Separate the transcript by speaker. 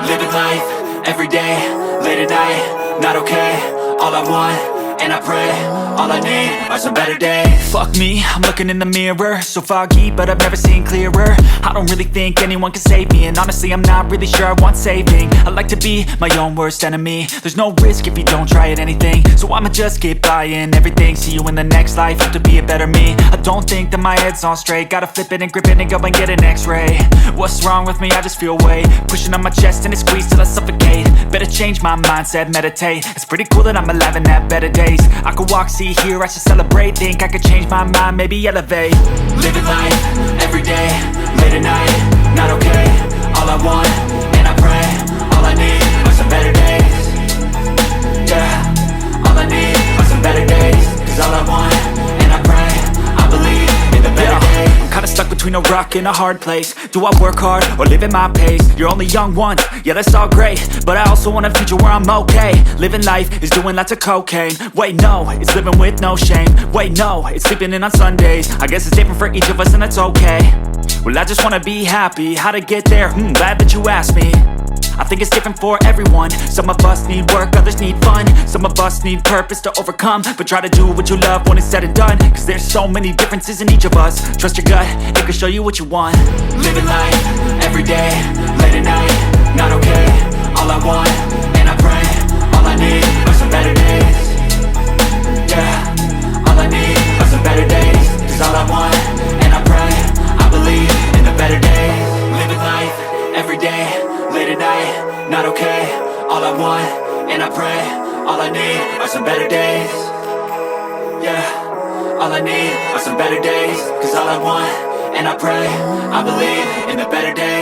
Speaker 1: Living life, everyday, late at night, not okay. All I want, and I pray, all I need are some better days. Fuck me, I'm looking in the mirror, so foggy, but I've never seen clearer. I don't really think anyone can save me, and honestly I'm not really sure I want saving. I like to be my own worst enemy. There's no risk if you don't try at anything, so I'ma just keep buying everything. See you in the next life, have to be a better me. I don't think that my head's on straight, gotta flip it and grip it and go and get an x-ray. What's wrong with me? I just feel weight pushing on my chest and it squeezes till I suffocate. Better change my mindset, meditate. It's pretty cool that I'm alive and have better days. I could walk, see, hear, I should celebrate. Think I could change my mind, maybe elevate. Living life, everyday, late at night, not okay. All I want, and I pray, all I need are some better days. Yeah, all I need are some better days. Cause all I want, and I pray, I believe in the better days. I'm kinda stuck between a rock and a hard place. Do I work hard or live at my pace? You're only young once, yeah that's all great, but I also want a future where I'm okay. Living life is doing lots of cocaine. Wait no, it's living with no shame. Wait no, it's sleeping in on Sundays. I guess it's different for each of us and that's okay. Well I just wanna be happy, how to get there? Glad that you asked me. I think it's different for everyone. Some of us need work, others need fun. Some of us need purpose to overcome. But try to do what you love when it's said and done. Cause there's so many differences in each of us. Trust your gut, it can show you what you want. Living life, everyday, late at night, not okay. All I want, and I pray, all I need are some better days. Yeah, all I need are some better days. Cause all I want, and I pray, I believe in the better days. Living life, everyday, late at night, not okay. All I want, and I pray, all I need are some better days. Yeah, all I need are some better days. Cause all I want, and I pray, I believe in the better days.